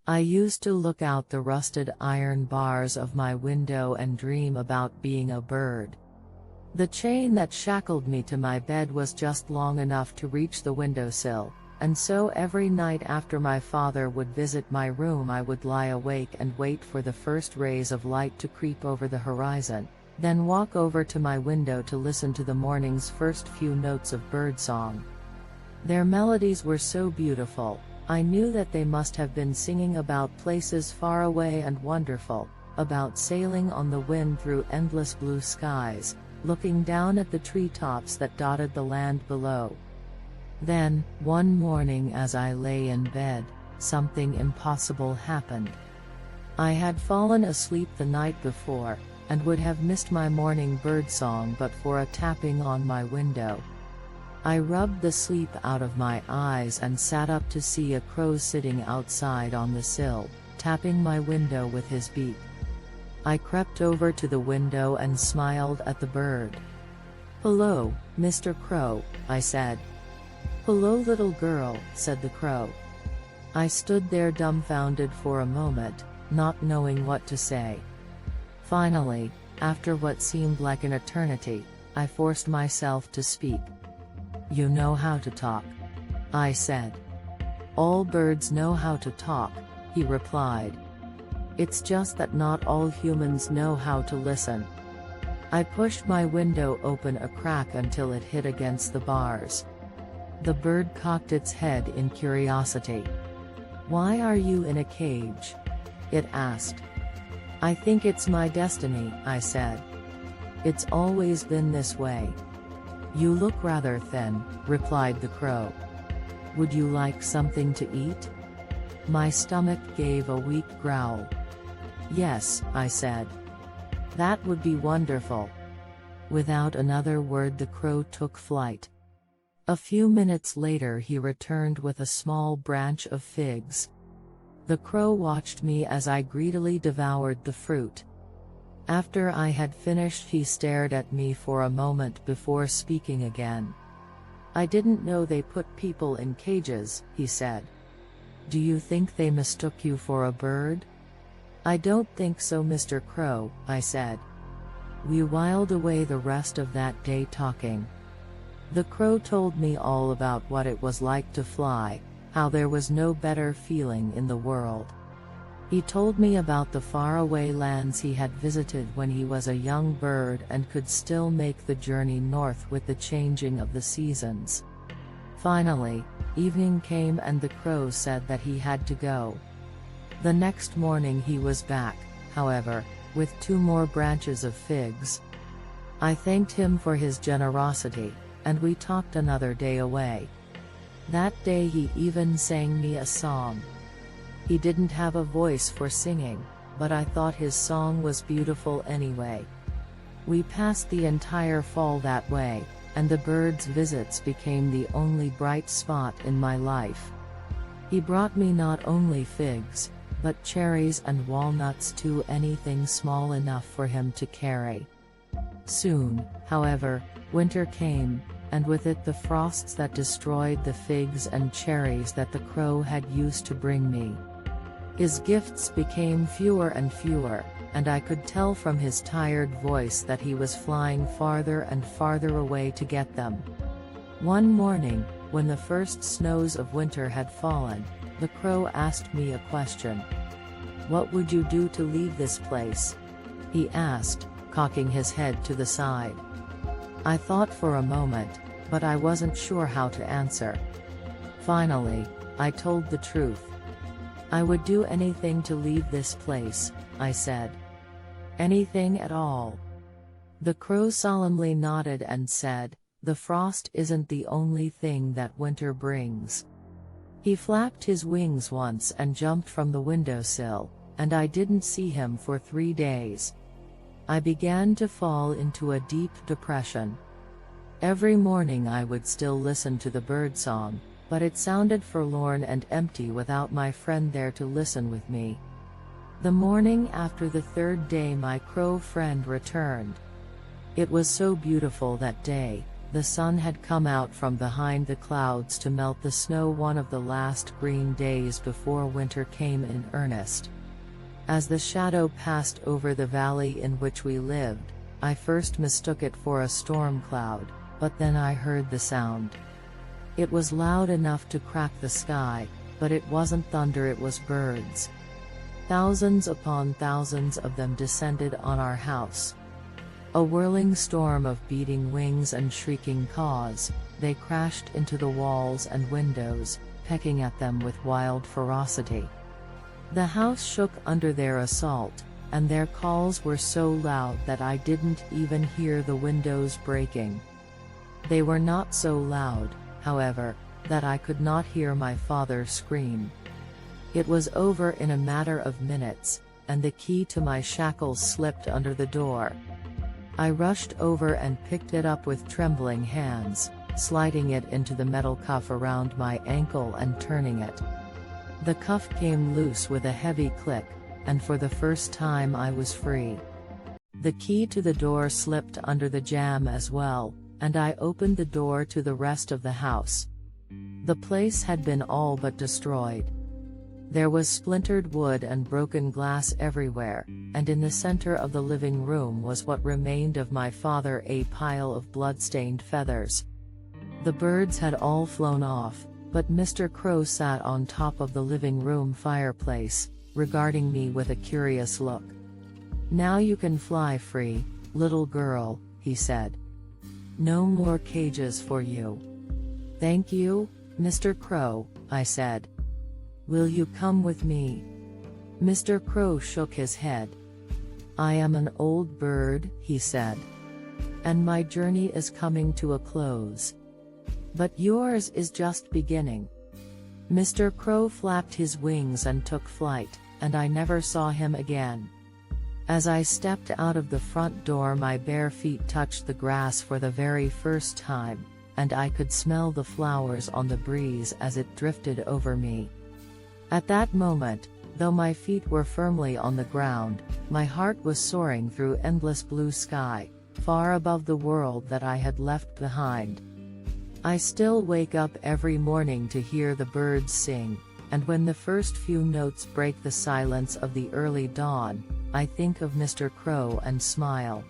I used to look out the rusted iron bars of my window and dream about being a bird. The chain that shackled me to my bed was just long enough to reach the windowsill, and so every night after my father would visit my room I would lie awake and wait for the first rays of light to creep over the horizon, then walk over to my window to listen to the morning's first few notes of birdsong. Their melodies were so beautiful, I knew that they must have been singing about places far away and wonderful, about sailing on the wind through endless blue skies, looking down at the treetops that dotted the land below. Then, one morning as I lay in bed, something impossible happened. I had fallen asleep the night before, and would have missed my morning birdsong but for a tapping on my window. I rubbed the sleep out of my eyes and sat up to see a crow sitting outside on the sill, tapping my window with his beak. I crept over to the window and smiled at the bird. "Hello, Mr. Crow," I said. "Hello, little girl," said the crow. I stood there dumbfounded for a moment, not knowing what to say. Finally, after what seemed like an eternity, I forced myself to speak. "You know how to talk," I said. "All birds know how to talk," he replied. "It's just that not all humans know how to listen." I pushed my window open a crack until it hit against the bars. The bird cocked its head in curiosity. "Why are you in a cage?" it asked. "I think it's my destiny," I said. "It's always been this way." "You look rather thin," replied the crow. "Would you like something to eat?" My stomach gave a weak growl. "Yes," I said. "That would be wonderful." Without another word the crow took flight. A few minutes later he returned with a small branch of figs. The crow watched me as I greedily devoured the fruit. After I had finished he stared at me for a moment before speaking again. "I didn't know they put people in cages," he said. "Do you think they mistook you for a bird?" "I don't think so, Mr. Crow," I said. We whiled away the rest of that day talking. The crow told me all about what it was like to fly, how there was no better feeling in the world. He told me about the faraway lands he had visited when he was a young bird and could still make the journey north with the changing of the seasons. Finally, evening came and the crow said that he had to go. The next morning he was back, however, with 2 more branches of figs. I thanked him for his generosity, and we talked another day away. That day he even sang me a song. He didn't have a voice for singing, but I thought his song was beautiful anyway. We passed the entire fall that way, and the bird's visits became the only bright spot in my life. He brought me not only figs, but cherries and walnuts too, anything small enough for him to carry. Soon, however, winter came, and with it the frosts that destroyed the figs and cherries that the crow had used to bring me. His gifts became fewer and fewer, and I could tell from his tired voice that he was flying farther and farther away to get them. One morning, when the first snows of winter had fallen, the crow asked me a question. "What would you do to leave this place?" he asked, cocking his head to the side. I thought for a moment, but I wasn't sure how to answer. Finally, I told the truth. "I would do anything to leave this place," I said. "Anything at all." The crow solemnly nodded and said, "The frost isn't the only thing that winter brings." He flapped his wings once and jumped from the windowsill, and I didn't see him for 3 days. I began to fall into a deep depression. Every morning I would still listen to the birdsong, but it sounded forlorn and empty without my friend there to listen with me. The morning after the 3rd day my crow friend returned. It was so beautiful that day, the sun had come out from behind the clouds to melt the snow, one of the last green days before winter came in earnest. As the shadow passed over the valley in which we lived, I first mistook it for a storm cloud, but then I heard the sound. It was loud enough to crack the sky, but it wasn't thunder, it was birds. Thousands upon thousands of them descended on our house. A whirling storm of beating wings and shrieking caws, they crashed into the walls and windows, pecking at them with wild ferocity. The house shook under their assault, and their calls were so loud that I didn't even hear the windows breaking. They were not so loud, however, that I could not hear my father scream. It was over in a matter of minutes, and the key to my shackles slipped under the door. I rushed over and picked it up with trembling hands, sliding it into the metal cuff around my ankle and turning it. The cuff came loose with a heavy click, and for the first time I was free. The key to the door slipped under the jamb as well, and I opened the door to the rest of the house. The place had been all but destroyed. There was splintered wood and broken glass everywhere, and in the center of the living room was what remained of my father, a pile of blood-stained feathers. The birds had all flown off, but Mr. Crow sat on top of the living room fireplace, regarding me with a curious look. "Now you can fly free, little girl," he said. "No more cages for you." "Thank you, Mr. Crow," I said. "Will you come with me?" Mr. Crow shook his head. "I am an old bird," he said, "and my journey is coming to a close. But yours is just beginning." Mr. Crow flapped his wings and took flight, and I never saw him again. As I stepped out of the front door, my bare feet touched the grass for the very first time, and I could smell the flowers on the breeze as it drifted over me. At that moment, though my feet were firmly on the ground, my heart was soaring through endless blue sky, far above the world that I had left behind. I still wake up every morning to hear the birds sing, and when the first few notes break the silence of the early dawn, I think of Mr. Crow and smile.